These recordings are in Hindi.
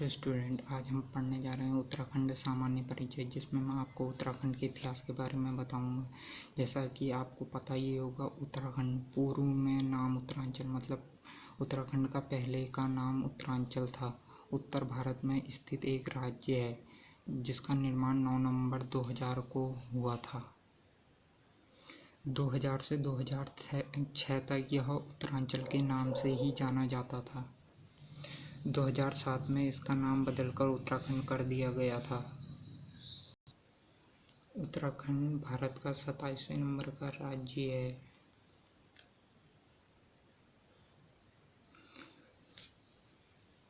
हेलो स्टूडेंट, आज हम पढ़ने जा रहे हैं उत्तराखंड सामान्य परिचय, जिसमें मैं आपको उत्तराखंड के इतिहास के बारे में बताऊंगा। जैसा कि आपको पता ही होगा, उत्तराखंड पूर्व में नाम उत्तरांचल मतलब उत्तराखंड का पहले का नाम उत्तरांचल था। उत्तर भारत में स्थित एक राज्य है जिसका निर्माण 9 नवंबर 2000 को हुआ था। 2000 से 2006 तक यह उत्तरांचल के नाम से ही जाना जाता था। 2007 में इसका नाम बदलकर उत्तराखंड कर दिया गया था। उत्तराखंड भारत का 27वें नंबर का राज्य है।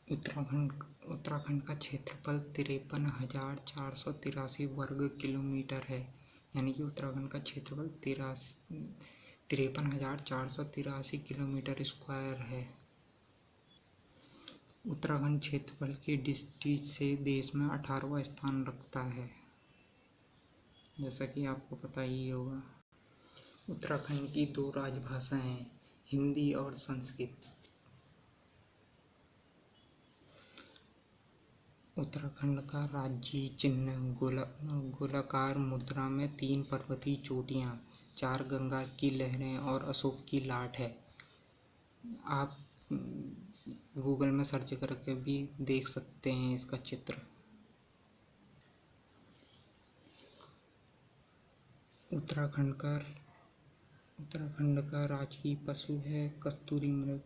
उत्तराखंड का क्षेत्रफल 53,483 वर्ग किलोमीटर है। यानी कि उत्तराखंड का क्षेत्रफल 53,483 किलोमीटर स्क्वायर है। उत्तराखंड क्षेत्रफल की दृष्टि से देश में 18वां स्थान रखता है, जैसा कि आपको पता ही होगा। उत्तराखंड की 2 राजभाषाएं हैं, हिंदी और संस्कृत। उत्तराखंड का राज्य चिन्ह गोलाकार मुद्रा में 3 पर्वतीय चोटियां, 4 गंगा की लहरें और अशोक की लाट है। आप गूगल में सर्च करके भी देख सकते हैं इसका चित्र। उत्तराखंड का राजकीय पशु है कस्तूरी मृग।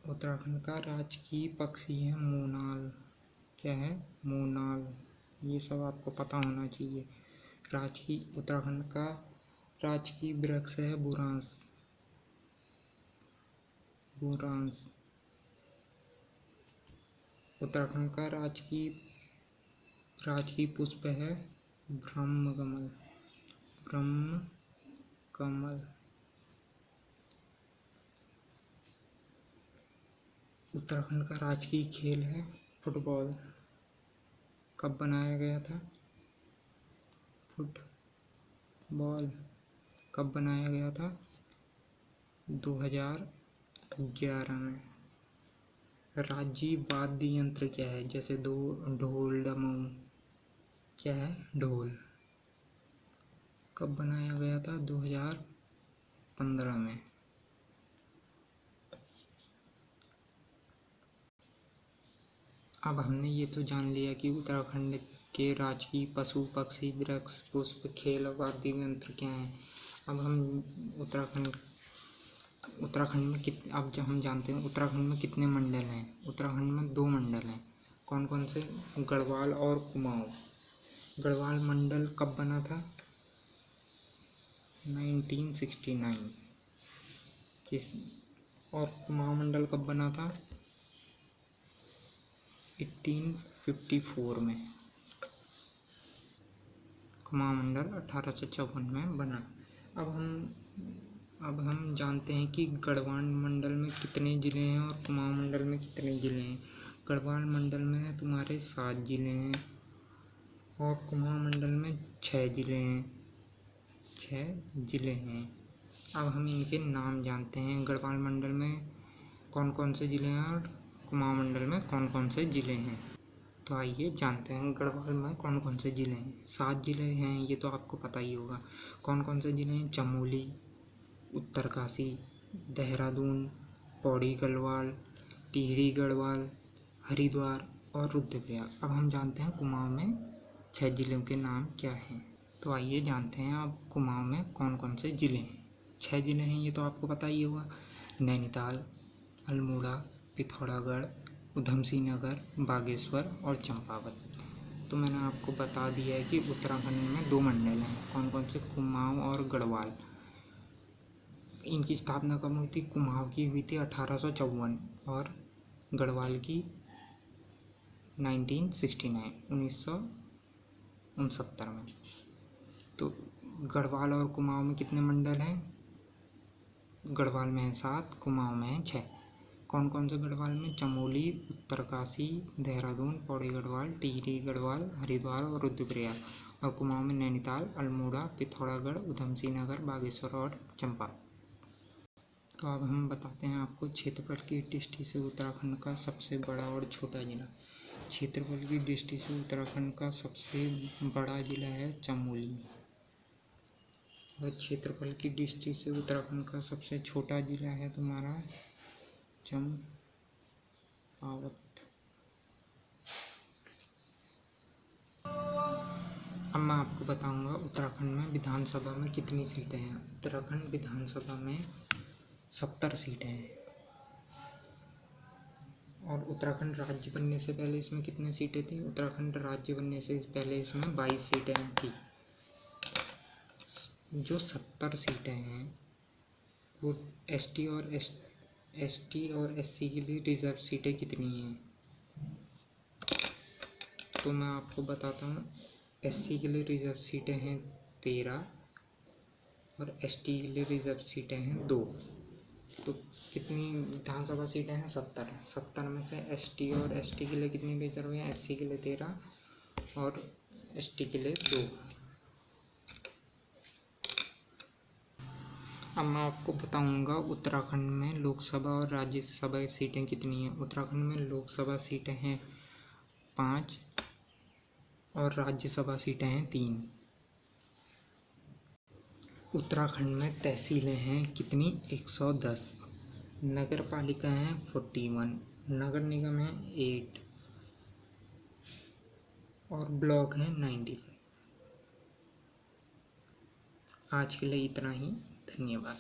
उत्तराखंड का राजकीय पक्षी है मोनाल। क्या है? मोनाल। ये सब आपको पता होना चाहिए। उत्तराखंड का राजकीय वृक्ष है बुरांश। उत्तराखंड का राजकीय पुष्प है ब्रह्म कमल। उत्तराखंड का राजकीय खेल है फुटबॉल। कब बनाया गया था? फुटबॉल कब बनाया गया था? 2011 में। राज्य वाद्य यंत्र क्या है? जैसे ढोल, डमरू। क्या है? ढोल। कब बनाया गया था? 2015 में। अब हमने ये तो जान लिया कि उत्तराखंड के राजकीय पशु, पक्षी, वृक्ष, पुष्प, खेल और वाद्य यंत्र क्या हैं। अब हम उत्तराखंड में अब जब हम जानते हैं उत्तराखंड में कितने मंडल हैं। उत्तराखंड में 2 मंडल हैं। कौन कौन से? गढ़वाल और कुमाऊं। गढ़वाल मंडल कब बना था? 1969। और कुमाऊं मंडल कब बना था? 1854 में। कुमाऊं मंडल 1854 में बना। अब हम जानते हैं कि गढ़वाल मंडल में कितने ज़िले हैं और कुमाऊं मंडल में कितने ज़िले हैं। गढ़वाल मंडल में तुम्हारे 7 ज़िले हैं और कुमाऊं मंडल में 6 ज़िले हैं। अब हम इनके नाम जानते हैं। गढ़वाल मंडल में कौन कौन से ज़िले हैं और कुमाऊं मंडल में कौन कौन से ज़िले हैं। तो आइए जानते हैं गढ़वाल में कौन कौन से ज़िले हैं। 7 ज़िले हैं, ये तो आपको पता ही होगा। कौन कौन से ज़िले हैं? चमोली, उत्तरकाशी, देहरादून, पौड़ी गढ़वाल, टिहरी गढ़वाल, हरिद्वार और रुद्रप्रयाग। अब हम जानते हैं कुमाऊं में 6 ज़िलों के नाम क्या हैं। तो आइए जानते हैं अब कुमाऊं में कौन कौन से ज़िले हैं। 6 ज़िले हैं, ये तो आपको पता ही होगा। नैनीताल, अल्मोड़ा, पिथौरागढ़, ऊधमसिंह नगर, बागेश्वर और चंपावत। तो मैंने आपको बता दिया है कि उत्तराखंड में 2 मंडल हैं। कौन कौन से? कुमाऊं और गढ़वाल। इनकी स्थापना कब हुई थी? कुमाऊं की हुई थी 1854 और गढ़वाल की 1969 में। तो गढ़वाल और कुमाऊं में कितने मंडल हैं? गढ़वाल में है 7, कुमाऊं में है 6। कौन कौन से गढ़वाल में? चमोली, उत्तरकाशी, देहरादून, पौड़ी गढ़वाल, टिहरी गढ़वाल, हरिद्वार और रुद्रप्रयाग। और कुमाऊं में नैनीताल, अल्मोड़ा, पिथौरागढ़, उधमसिंह नगर, बागेश्वर और चंपा। तो अब हम बताते हैं आपको क्षेत्रफल की दृष्टि से उत्तराखंड का सबसे बड़ा और छोटा जिला। क्षेत्रफल की दृष्टि से उत्तराखंड का सबसे बड़ा जिला है चमोली, और क्षेत्रफल की दृष्टि से उत्तराखंड का सबसे छोटा जिला है तुम्हारा चंपावत। अब मैं आपको बताऊंगा उत्तराखंड में विधानसभा में कितनी सीटें हैं। उत्तराखंड विधानसभा में 70 सीटें हैं। और उत्तराखंड राज्य बनने से पहले इसमें कितनी सीटें थी? उत्तराखंड राज्य बनने से पहले इसमें 22 सीटें थी। जो 70 सीटें हैं वो एसटी और एससी के लिए रिजर्व सीटें कितनी हैं? तो मैं आपको बताता हूँ। एससी के लिए रिजर्व सीटें हैं 13 और एसटी के लिए रिजर्व सीटें हैं 2। तो कितनी विधानसभा सीटें हैं? 70 में से एसटी और एसटी के लिए कितनी रिजर्व हैं? एससी के लिए 13 और एसटी के लिए 2। अब मैं आपको बताऊंगा उत्तराखंड में लोकसभा और राज्यसभा सीटें कितनी हैं। उत्तराखंड में लोकसभा सीटें हैं 5 और राज्यसभा सीटें हैं 3। उत्तराखंड में तहसीलें हैं कितनी? 110। नगर पालिका हैं 41, नगर निगम हैं 8 और ब्लॉक हैं 95। आज के लिए इतना ही। धन्यवाद।